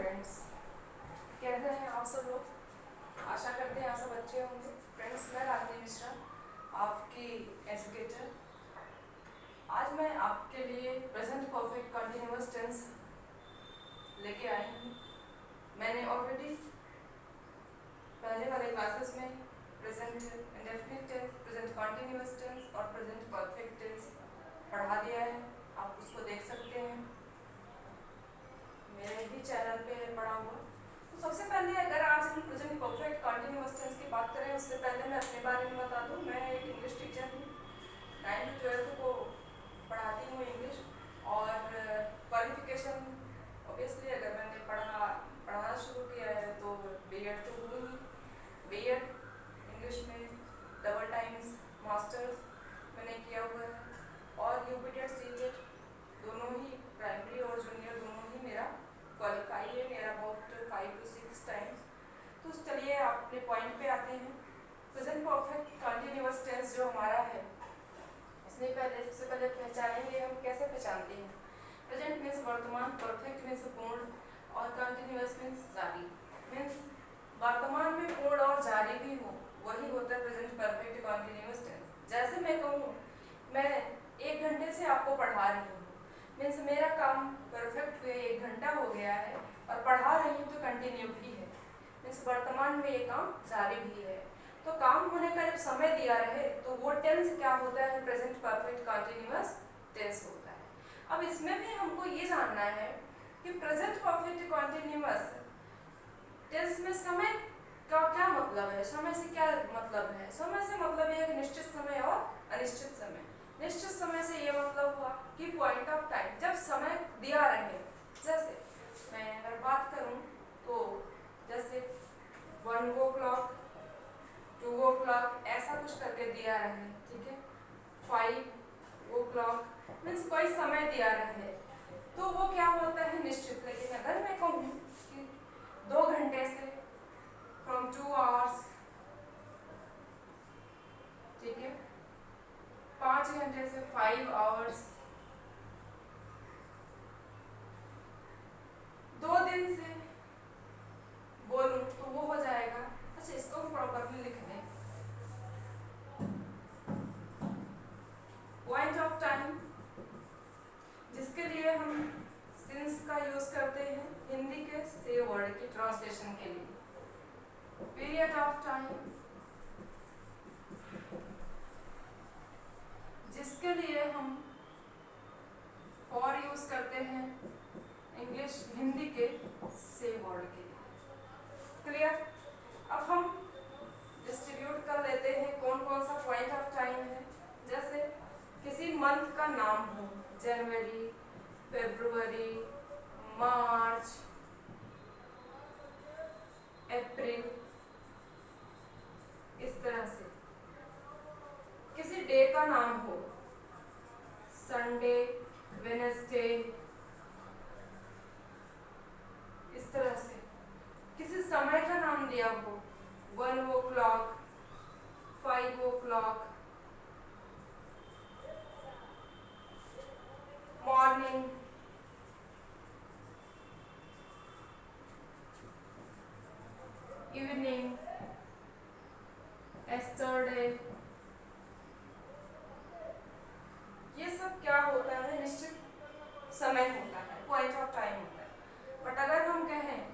Friends, कैसे हैं आप सब लोग। आशा करते हैं आप सब अच्छे होंगे। फ्रेंड्स, मैं रागिनी मिश्रा, आपकी एजुकेटर। आज मैं आपके लिए प्रेजेंट परफेक्ट कंटिन्यूअस टेंस लेके आई हूँ। मैंने ऑलरेडी पहले वाले क्लासेस में present indefinite tense, present continuous tense और प्रेजेंट परफेक्ट टेंस पढ़ा दिया है। आप उसको देख सकते हैं, मेरे भी चैनल पे पढ़ा हुआ। तो सबसे पहले अगर आज हम प्रेजेंट परफेक्ट कंटिन्यूअस टेंस की बात करें, उससे पहले मैं अपने बारे में बता दूं। मैं एक इंग्लिश टीचर हूँ, 9th to 12th को पढ़ाती हूँ इंग्लिश। और क्वालिफिकेशन ऑब्वियसली अगर मैंने पढ़ाना शुरू किया है तो बीएड तो हुई ही। बीएड इंग्लिश में डबल टाइम्स मास्टर्स मैंने किया हुआ है, और यूपीटेड सीटेड दोनों ही, प्राइमरी और जूनियर दोनों ही मेरा क्वालिफाई है, मेरा अबाउट 5 to 6 टाइम्स। तो चलिए अपने पॉइंट पे आते हैं। प्रेजेंट परफेक्ट कंटिन्यूअस टेंस जो हमारा है, इसमें सबसे पहले पहचानेंगे हम। कैसे पहचानते हैं? प्रेजेंट मीन्स वर्तमान, परफेक्ट मीन्स पूर्ण, और कंटिन्यूअस मीन्स जारी। मीन्स वर्तमान में पूर्ण और जारी भी हो, वही होता है प्रेजेंट परफेक्ट कंटिन्यूअस टेंस। जैसे मैं कहूँ, मैं 1 घंटे से आपको पढ़ा रही हूँ, मीन्स मेरा काम परफेक्ट हुए 1 घंटा हो गया है, और पढ़ा रही हूँ तो कंटिन्यू भी है, मीन्स वर्तमान में ये काम जारी भी है। तो काम होने का जब समय दिया रहे तो वो टेंस क्या होता है? प्रेजेंट परफेक्ट कंटिन्यूअस टेंस होता है। अब इसमें भी हमको ये जानना है कि प्रेजेंट परफेक्ट कंटिन्यूअस टेंस में समय का क्या मतलब है, समय से क्या मतलब है? समय से मतलब है निश्चित समय और अनिश्चित समय। निश्चित समय से ये मतलब हुआ कि पॉइंट ऑफ टाइम, जब समय दिया रहे। जैसे मैं अगर बात करूं तो जैसे 1 o'clock, 2 o'clock ऐसा कुछ करके दिया रहे, ठीक है। 5 o'clock मीन्स कोई समय दिया रहे तो वो क्या होता है? निश्चित। लेकिन अगर मैं कहूँ कि 2 घंटे से, फ्रॉम 2 hours, ठीक है, 5 घंटे से 5 hours, 2 दिन से बोलूं तो वो हो जाएगा। अच्छा, इसको हम प्रॉपरली लिख दें। पॉइंट ऑफ टाइम, जिसके लिए हम सिंस का यूज करते हैं हिंदी के से वर्ड की ट्रांसलेशन के लिए। पीरियड ऑफ टाइम, जिसके लिए हम फॉर यूज करते हैं इंग्लिश हिंदी के से वर्ड के लिए। क्लियर? अब हम डिस्ट्रीब्यूट कर लेते हैं कौन कौन सा पॉइंट ऑफ टाइम है। जैसे किसी मंथ का नाम हो, जनवरी, फरवरी, मार्च, अप्रैल, इस तरह से। किसी डे का नाम हो, संडे, वेडनेसडे, इस तरह से। किसी समय का नाम दिया हो, 1 o'clock, 5 o'clock, morning, evening, yesterday, ये सब क्या होता है? निश्चित समय होता है, पॉइंट ऑफ टाइम होता है। बट अगर हम कहें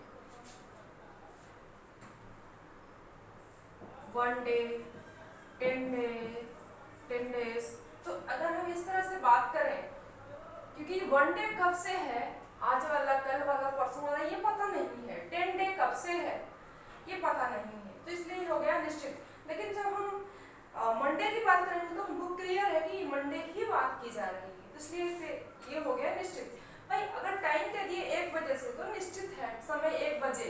1 डे, 10 डेज, तो अगर हम इस तरह से बात करें, क्योंकि 1 डे कब से है, आज वाला, कल वाला, परसों वाला, ये पता नहीं है। 10 डे कब से है, ये पता नहीं है, तो इसलिए हो गया निश्चित। लेकिन जब हम मंडे की बात करेंगे तो हमको क्लियर है कि मंडे की बात की जा रही है, तो इसलिए इसे ये हो गया निश्चित। भाई अगर टाइम दे दिए 1 बजे से तो निश्चित है समय 1 बजे,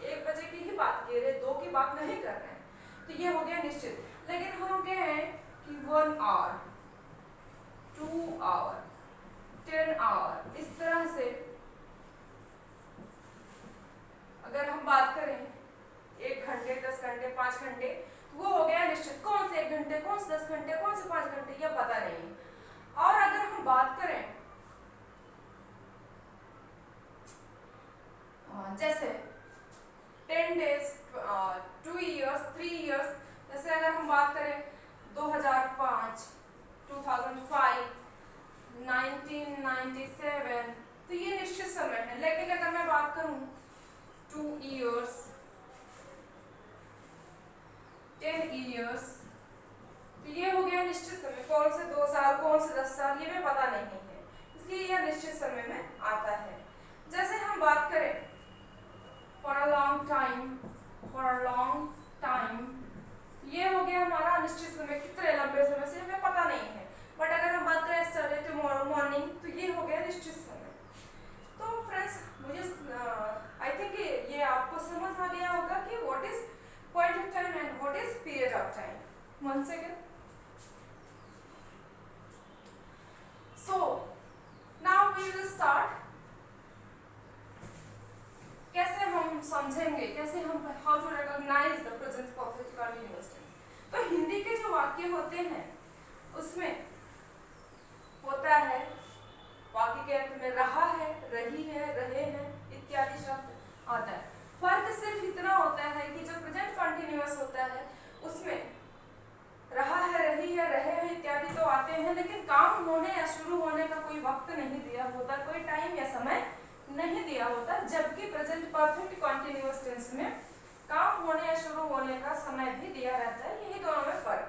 1 बजे की ही बात कर रहे, 2 की बात नहीं कर रहे हैं, तो ये हो गया निश्चित। लेकिन हम कहें कि 1 hour, 2 hour, 10 hour, इस तरह से अगर हम बात करें 1 घंटे, 10 घंटे, 5 घंटे, तो वो हो गया निश्चित। कौन से 1 घंटे, कौन से 10 घंटे, कौन से 5 घंटे, ये पता नहीं। और अगर हम बात करें जैसे 10 days, 2 years, 3 years, जैसे अगर हम बात करें 2005, 2005, 1997, तो ये निश्चित समय है। लेकिन अगर मैं बात करूं 2 years, 10 years, तो ये हो गया निश्चित समय। कौन से 2 साल, कौन से 10 साल, ये भी पता नहीं है, इसलिए यह निश्चित समय में आता है। जैसे हम बात करें for a long time, ये हो गया हमारा अनिश्चित समय, कितने लंबे समय से हमें पता नहीं है। बट अगर हम बात करें yesterday, tomorrow morning, तो ये हो गया निश्चित समय। तो फ्रेंड्स, मुझे आई थिंक ये आपको समझ आ गया होगा कि what is point of time and what is period of time. One second. So now we will start. कैसे हम समझेंगे, कैसे हम how to recognize the present perfect continuous tense. तो हिंदी के जो वाक्य होते हैं उसमें होता है वाक्य के अंत में रहा है, रही है, रहे हैं इत्यादि शब्द आता है। फर्क सिर्फ इतना होता है कि जो प्रेजेंट कंटीन्यूअस होता है उसमें रहा है, रही है, रहे हैं इत्यादि तो आते हैं, लेकिन काम होने या शुरू होने का कोई वक्त नहीं दिया होता, कोई टाइम या समय नहीं दिया होता। जबकि प्रेजेंट परफेक्ट कंटीन्यूअस टेंस में काम होने या शुरू होने का समय भी दिया रहता है। यही दोनों में फर्क।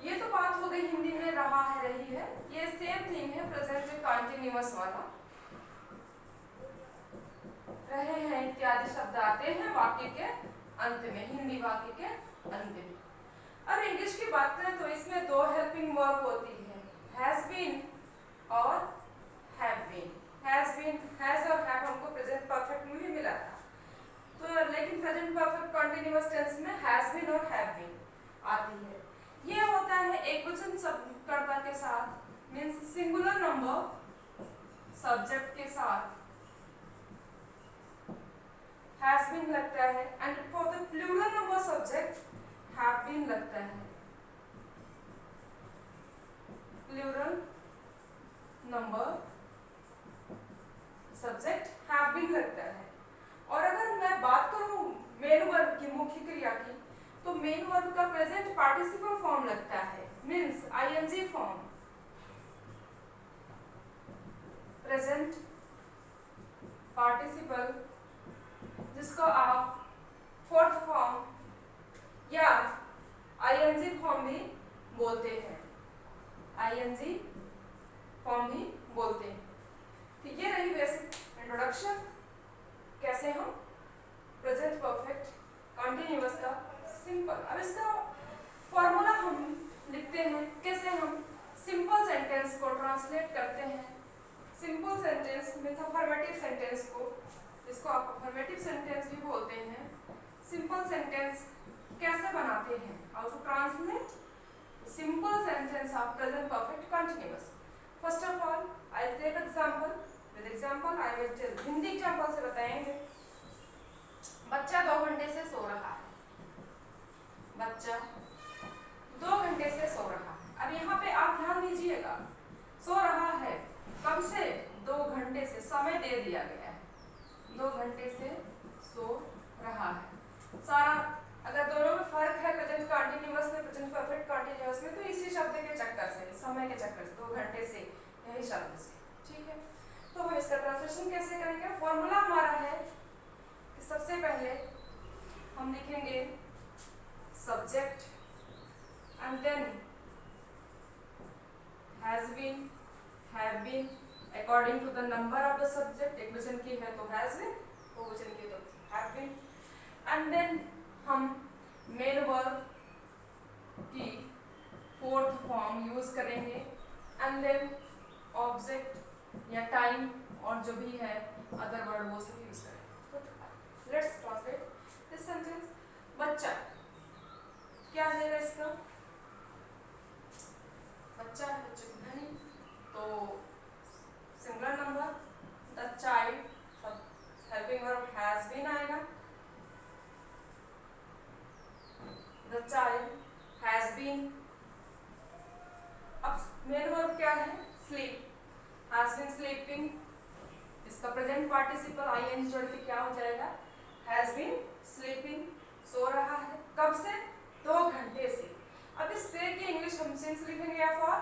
ये तो बात हो गई हिंदी में रहा है, रही है। ये सेम थिंग है प्रेजेंट कंटीन्यूअस वाला। रहे हैं इत्यादि शब्द आते हैं वाक्य के अंत में, हिंदी वाक्य के अंत में। अब इंग्लिश की बात करें तो इसमें 2 हेल्पिंग वर्ब होती है, हैज बीन और have been. Has been, has और हैव हमको प्रेजेंट परफेक्ट में भी मिला था, तो लेकिन प्रेजेंट परफेक्ट कंटीन्यूअस टेंस में हैज बीन और हैव बीन आती है। ये होता है एक वचन कर्ता के साथ, मींस सिंगुलर नंबर सब्जेक्ट के साथ हैज बीन लगता है, and for the plural number subject have been लगता है। Plural number subject have been लगता है। और अगर मैं बात करूं मेन वर्ब की, मुख्य क्रिया की, तो मेन वर्ब का प्रेजेंट पार्टिसिपल फॉर्म लगता है, means I N G form. Present participle, जिसको आप फोर्थ फॉर्म या आईएनजी फॉर्म भी बोलते हैं, आईएनजी फॉर्म भी बोलते हैं। तो ये रही बेसिक इंट्रोडक्शन, कैसे हम प्रेजेंट परफेक्ट कंटीन्यूअस का सिंपल। अब इसका फॉर्मूला हम लिखते हैं, कैसे हम सिंपल सेंटेंस को ट्रांसलेट करते हैं। Simple sentence means affirmative sentence को, जिसको आप अफर्मेटिव सेंटेंस भी बोलते हैं, सिंपल सेंटेंस कैसे बनाते हैं, how to translate simple sentence of present perfect continuous. First of all I will take example, with example I will tell, Hindi example से बताएंगे। बच्चा 2 घंटे से सो रहा है, बच्चा 2 घंटे से सो रहा है। अब यहाँ पे आप ध्यान दीजिएगा, सो रहा है, कब से, 2 घंटे से, समय दे दिया गया है, 2 घंटे से सो रहा है। सारा अगर दोनों में फर्क है प्रेजेंट कंटीन्यूअस में, प्रेजेंट परफेक्ट कंटीन्यूअस में, तो इसी शब्द के चक्कर से, समय के चक्कर से, 2 घंटे से, यही शब्द से, ठीक है। तो हम इसका ट्रांसलेशन कैसे करेंगे। फॉर्मूला हमारा है कि सबसे पहले हम लिखेंगे subject and then has been, have been, according to the number of the subject. एक वचन की है तो हैज बीन, बहुवचन की तो हैव बीन, एंड देन हम मेन वर्ब की फोर्थ फॉर्म यूज करेंगे, एंड देन ऑब्जेक्ट या टाइम और जो भी है अदर वर्ड वो सब यूज करेंगे। Let's translate this sentence. बच्चा, क्या है इसका, बच्चा है ध्वनि, तो singular number, the child, helping verb has been आएगा, द चाइल्ड हैज बीन। अब मेन वर्ब क्या है, स्लीप, हैज बीन स्लीपिंग, इसका प्रेजेंट पार्टिसिपल आईएनजी जोड़ के क्या हो जाएगा, हैज बीन स्लीपिंग, सो रहा है। कब से, 2 घंटे से। अब इस से की इंग्लिश हम सिंस लिखेंगे या फॉर,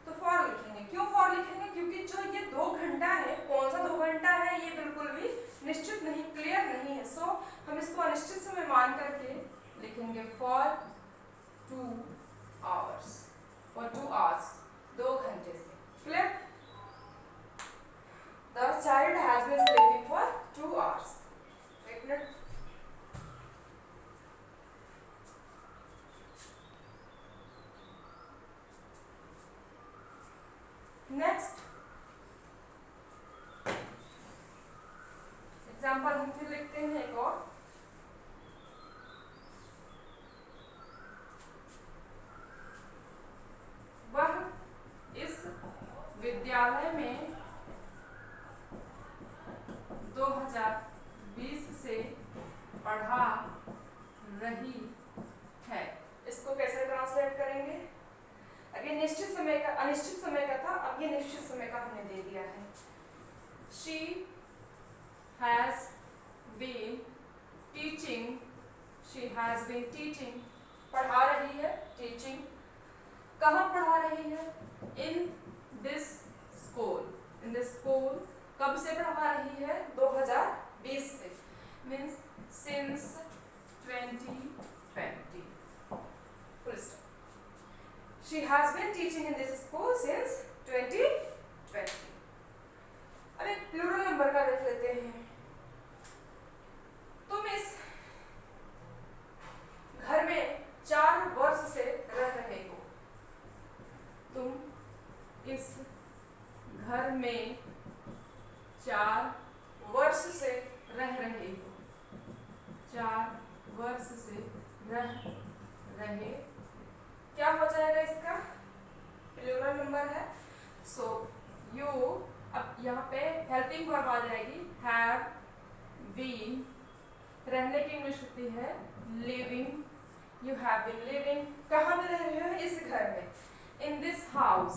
तो फॉर लिखेंगे। क्यों फॉर लिखेंगे, क्योंकि जो ये 2 घंटा है, कौन सा 2 घंटा है ये बिल्कुल भी निश्चित नहीं, क्लियर नहीं है। सो हम इसको अनिश्चित समय मान करके लिखेंगे फॉर 2 आवर्स, फॉर 2 आवर्स, 2 घंटे से। Clear. The child has been sleeping for 2 hours. एक मिनट। नेक्स्ट एग्जाम्पल हम फिर लिखते हैं एक और। वह इस विद्यालय में 2020 से पढ़ा रही है। इसको कैसे ट्रांसलेट करेंगे, अब ये निश्चित समय का, अनिश्चित समय का था, अब ये निश्चित समय का हमने दे दिया है। She has been teaching, she has been teaching, पढ़ा रही है, teaching, कहाँ पढ़ा रही है, in this school, in this school, कब से पढ़ा रही है, 2020 से, means since 2020, full stop. She has been teaching in this school since 2020. अब एक प्लूरल नंबर का देख लेते हैं। तुम इस घर में 4 वर्ष से रह रहे हो। तुम इस घर में 4 वर्ष से रह रहे हो। 4 वर्ष से रह रहे, क्या हो जाएगा इसका, प्लूरल नंबर है। सो यू, अब यहाँ पे हेल्पिंग वर्ब आ जाएगी, हैव बीन, रहने की इंग्लिश होती है living, you have been living, कहाँ पे रह रहे हो, इस घर में, in this house,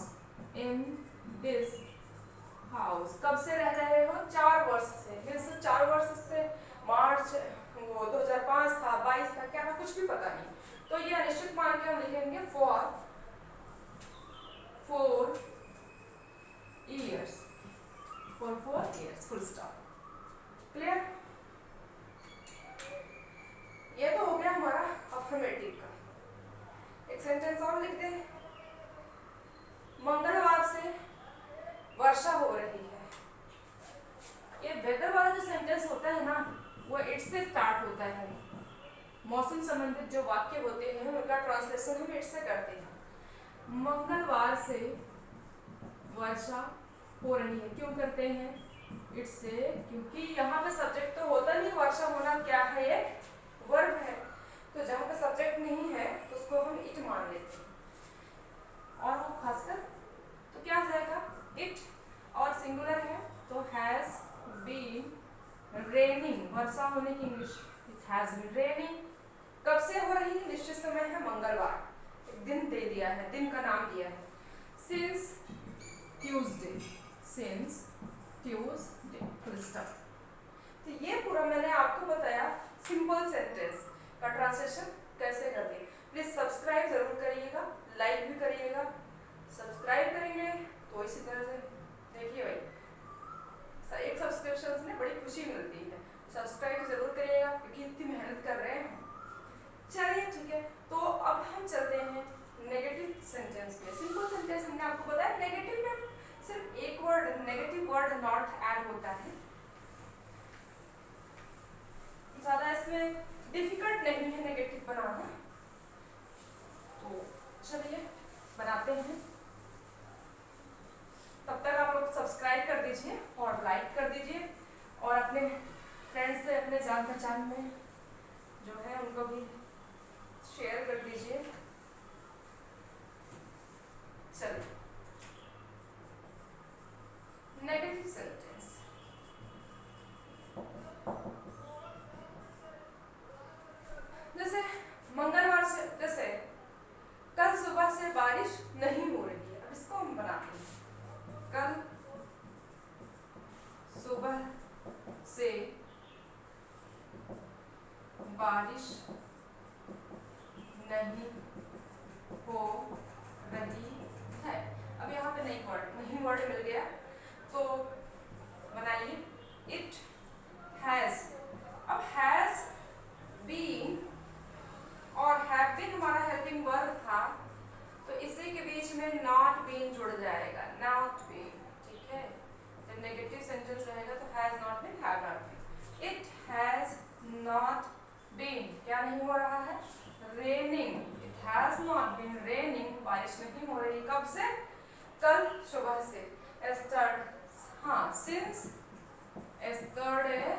in this house, कब से रह रहे हो, 4 वर्ष से। मीन्स 4 वर्ष से मार्च वो 2005 था, 22 था, क्या था, कुछ भी पता नहीं। तो ये अनिश्चित मान के हम लिखेंगे for 4 years, for 4 years, full stop. Clear. ये तो हो गया हमारा अफर्मेटिव का। एक सेंटेंस और लिख दें, मंगलवार से वर्षा हो रही है। ये वेदर वाला जो सेंटेंस होता है ना, वो इट से स्टार्ट होता है। मौसम संबंधित जो वाक्य होते हैं उनका ट्रांसलेशन हम इट से करते हैं। मंगलवार से वर्षा हो रही है, क्यों करते हैं, इट से, क्योंकि यहाँ पे सब्जेक्ट तो होता नहीं, वर्षा होना क्या है, एक वर्ब है। तो जहाँ पे सब्जेक्ट नहीं है उसको हम इट मान लेते हैं। और वो खासकर तो क्या हो जाएगा, इट, और सिंगुलर है तो हैज बीन रेनिंग, वर्षा होने की English, it has been raining. कब से हो रही है, निश्चित समय है मंगलवार, एक दिन दे दिया है, दिन का नाम दिया है, since Tuesday, since Tuesday, full stop. तो ये पूरा मैंने आपको बताया सिंपल सेंटेंस का ट्रांसलेशन कैसे करते हैं। प्लीज सब्सक्राइब जरूर करिएगा, लाइक भी करिएगा। सब्सक्राइब करेंगे तो इसी तरह से देखिए भाई, एक सब्सक्रिप्शन में बड़ी खुशी मिलती है। सब्सक्राइब जरूर करिएगा क्योंकि इतनी मेहनत कर रहे हैं। चलिए ठीक है, तो अब हम चलते हैं नेगेटिव सेंटेंस पे। सिंपल सेंटेंस हमने आपको बताया, नेगेटिव में सिर्फ एक word, negative word not add होता है, ज्यादा इसमें डिफिकल्ट नहीं है नेगेटिव बनाना। तो चलिए बनाते हैं। तब तक आप लोग सब्सक्राइब कर दीजिए और लाइक कर दीजिए, और अपने फ्रेंड्स से, अपने जान पहचान में जो है उनको भी शेयर कर दीजिए। चलिए, नेगेटिव सेंटेंस। जैसे मंगलवार से, जैसे कल सुबह से बारिश नहीं हो रही है, अब इसको हम बनाते हैं, कल सुबह से बारिश नहीं हो रही है। अब यहाँ पे नहीं वर्ड मिल गया तो बनाइए इट हैज। अब हैज बीन और हैव बीन हमारा हेल्पिंग वर्ब था तो इसी के बीच में नॉट बीन जुड़ जाएगा, नॉट बीन, ठीक है। जब नेगेटिव सेंटेंस रहेगा तो has not been, have not been. It has not been, क्या नहीं हो रहा है, raining. It has not been raining, बारिश नहीं हो रही। कब से, कल सुबह से। हाँ, since yesterday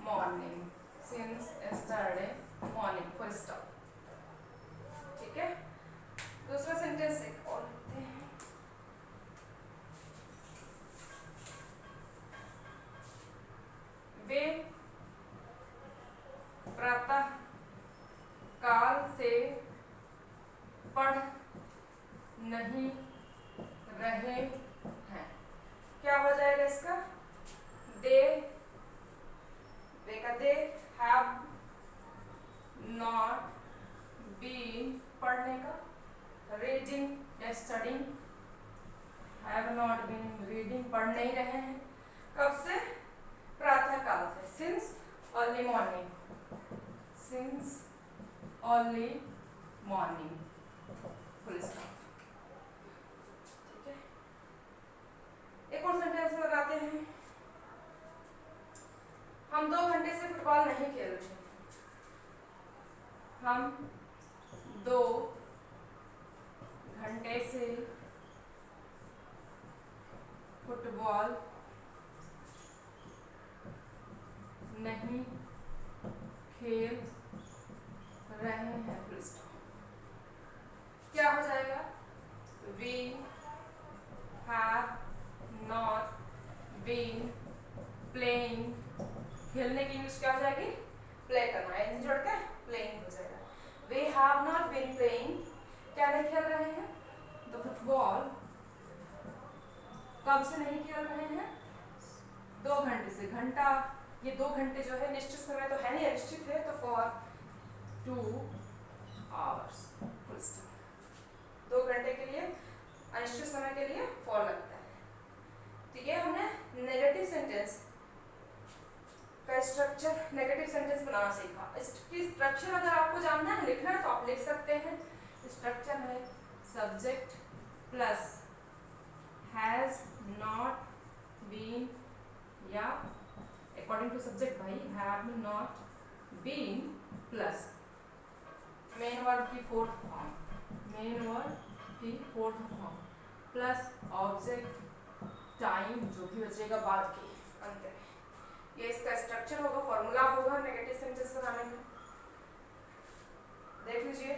morning, since yesterday morning, full stop, ठीक है। दूसरा सेंटेंस एक और लिखते हैं। वे प्रातः काल से पढ़ नहीं रहे हैं, क्या हो जाएगा इसका, दे का दे हैव नॉट बीन, पढ़ने का, रीडिंग या studying, have not been reading, पढ़ नहीं रहे हैं। कब से, प्रातः काल से, since early morning, since early morning, full stop, ठीक है। एक और सेंटेंस लगाते हैं। हम 2 घंटे से फुटबॉल नहीं खेल रहे। हम 2 घंटे से फुटबॉल नहीं खेल रहे हैं, फुल स्टॉप। क्या हो जाएगा, we have not been playing, खेलने की इंग्लिश क्या हो जाएगी, प्ले करना, एन जोड़ के प्लेइंग हो जाएगा। We have not been playing, क्या नहीं खेल रहे हैं, तो फुटबॉल कब से नहीं खेल रहे हैं, 2 घंटे से। घंटा, ये 2 घंटे जो है निश्चित समय तो है नहीं, अनिश्चित है, तो फॉर 2 आवर्स, फुल स्टॉप। 2 घंटे के लिए, अनिश्चित समय के लिए फॉर लगता है। तो ये हमने नेगेटिव सेंटेंस का स्ट्रक्चर, नेगेटिव सेंटेंस बनाना सीखा। इसकी स्ट्रक्चर अगर आपको जानना है, लिखना है, तो आप लिख सकते हैं। स्ट्रक्चर है subject plus has not been, या अकॉर्डिंग टू सब्जेक्ट भाई, have not been plus main verb की 4th फॉर्म, मेन वर्ब की 4th form, plus object time जो भी बचेगा बाद के अंत में। ये इसका स्ट्रक्चर होगा, फॉर्मूला होगा नेगेटिव सेंटेंस बनाने का। देख लीजिए,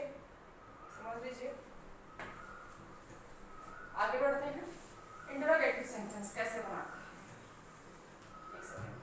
समझ लीजिए। आगे बढ़ते हैं, इंटरोगेटिव सेंटेंस कैसे बनाते हैं। एक सेकंड,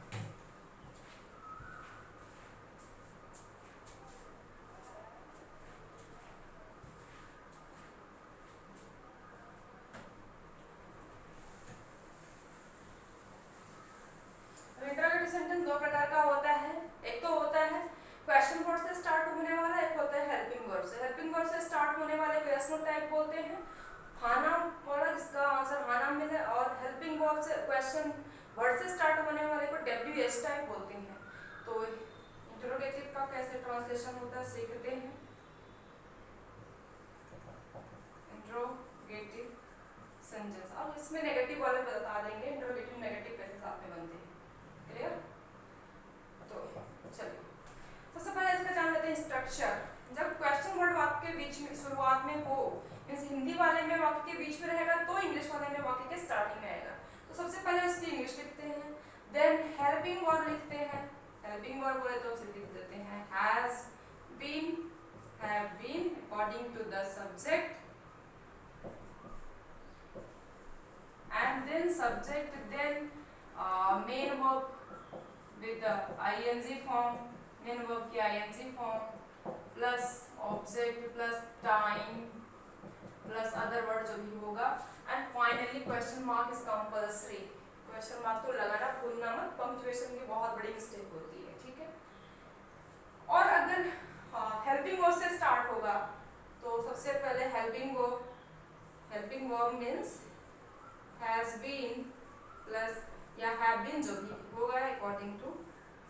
इंटरोगेटिव सेंटेंस 2 प्रकार का होता है। एक तो होता है क्वेश्चन वर्ड से स्टार्ट होने वाला, एक होता है हेल्पिंग वर्ड से। हेल्पिंग वर्ड से स्टार्ट होने वाले को यस नो टाइप बोलते हैं, हाँ नाम वाला जिसका आंसर हाँ नाम मिले, और हेल्पिंग वर्ड से, क्वेश्चन वर्ड से स्टार्ट होने वाले को WS टाइप बोलते हैं। तो इंटरोगेटिव का कैसे ट्रांसलेशन होता है सीखते हैं। इंटरोगेटिव सेंटेंस, अब इसमें नेगेटिव वाले बता देंगे, इंटरोगेटिव नेगेटिव कैसे साथ में बनते हैं, क्लियर। तो चलिए सबसे पहले इसका जान लेते हैं स्ट्रक्चर। जब क्वेश्चन वर्ड वाक्य के बीच में शुरुआत में हो, मींस हिंदी वाले में वाक्य के बीच में रहेगा तो इंग्लिश वाले में वाक्य के स्टार्टिंग में आएगा। तो सबसे पहले उसकी इंग्लिश लिखते हैं, देन हेल्पिंग वर्ब लिखते हैं। हेल्पिंग वर्ब बोले तो उसे लिख देते हैं has been, have been according to the subject, and then subject, then main verb with the ing form, main verb की ing form plus object plus time plus other word जो भी होगा, and finally question mark is compulsory। question mark तो लगाना भूलना मत, punctuation की बहुत बड़ी मिस्टेक होती है, ठीक है। और अगर हेल्पिंग वर्ब से स्टार्ट होगा तो सबसे पहले helping verb means has been plus या हैव बीन जो भी होगा according to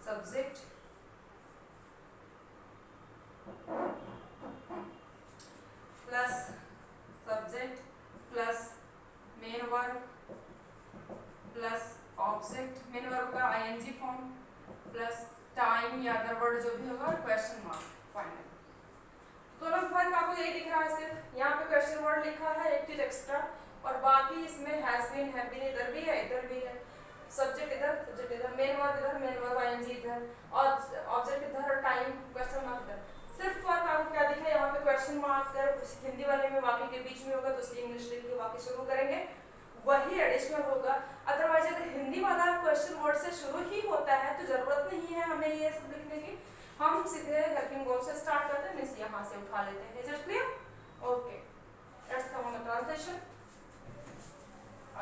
subject plus subject plus main verb plus object, main verb का आईएनजी फॉर्म प्लस टाइम या अदर वर्ड जो भी होगा क्वेश्चन मार्क फाइनल। दोनों फर्क आपको यही दिख रहा है, सिर्फ यहाँ पे क्वेश्चन वर्ड लिखा है एक चीज एक्स्ट्रा, और बाकी इसमें हैज बीन हैव बीन इधर भी है इधर भी है, सब्जेक्ट इधर, मेन वर्ब इधर, मेन वर्ब आईएनजी इधर, और ऑब्जेक्ट इधर, टाइम क्वेश्चन मार्क इधर। सिर्फ फर्क आपको क्या दिखा है, यहाँ पे क्वेश्चन मार्क हिंदी वाले में वाक्य के बीच में होगा तो इसलिए इंग्लिश लिख के वाक्य शुरू करेंगे, वही एडिशनल होगा। अदरवाइज अगर हिंदी वाला क्वेश्चन वर्ड से शुरू ही होता है तो जरूरत नहीं है हमें ये सब लिखने की, हम सीधे हेल्पिंग वर्ब से स्टार्ट करते हैं, मींस यहाँ से उठा लेते हैं। Is it clear? Okay, let's come on the translation.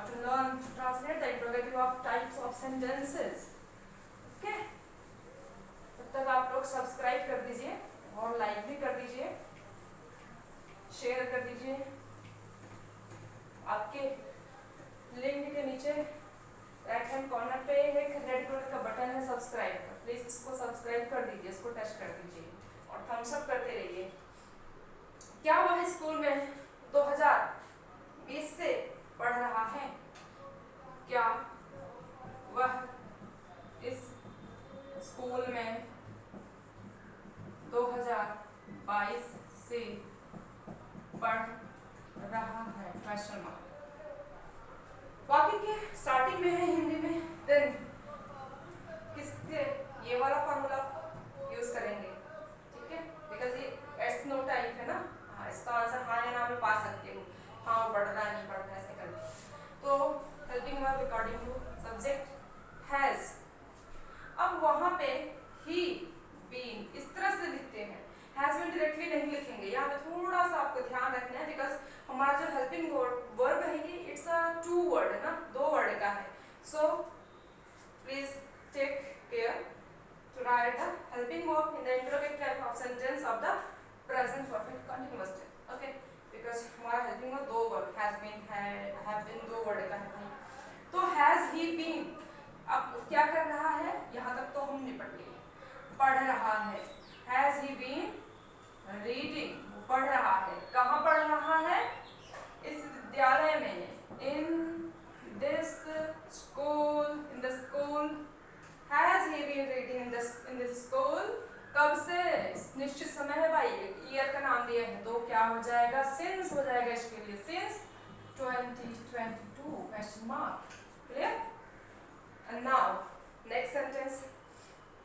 To learn to translate the interrogative of types of sentences. Okay? तब तक आप लोग सब्सक्राइब कर दीजिए और लाइक भी कर दीजिए, शेयर कर दीजिए। आपके लिंक के नीचे राइट हैंड कॉर्नर पे एक रेड कलर का बटन है सब्सक्राइब का, प्लीज इसको सब्सक्राइब कर दीजिए, इसको टच कर दीजिए और थम्स अप करते रहिए। क्या वह स्कूल में 2020 से पढ़ रहा है? क्या वह इस स्कूल में 2022 से पढ़ रहा है? Question mark. वाक्य के स्टार्टिंग में है हिंदी में, देन किसके ये वाला फॉर्मूला यूज करेंगे, ठीक है, बिकॉज ये एट्स नो टाइप है ना। हाँ, इसका आंसर हाँ या ना में पा सकते हो, हाँ वो पढ़ रहा है नहीं पढ़ रहा है ऐसे करके। तो helping verb according to subject has. अब वहां पे ही बीन इस तरह से लिखते हैं, हैज बीन डायरेक्टली नहीं लिखेंगे, यहाँ पे थोड़ा सा आपको ध्यान रखना है, बिकॉज हमारा जो हेल्पिंग वर्ब है ये इट्स अ टू वर्ड है ना, दो वर्ड का है। So please take care to write the helping verb in the interrogative type of sentence of the present perfect continuous tense. Okay, because हमारा हेल्पिंग वर्ब दो word has been have been दो word का है। तो has he been अब क्या कर रहा है, यहाँ तक तो हम निपट लिए, पढ़ रहा है। हैज ही बीन रीडिंग, पढ़ रहा है। कहाँ पढ़ रहा है? इस विद्यालय में, in this school, in the school. Has he been reading in this school. कब से? निश्चित समय है भाई, ईयर का नाम दिया है तो क्या हो जाएगा? सिंस हो जाएगा इसके लिए, since 2022 question mark. Clear? And now next sentence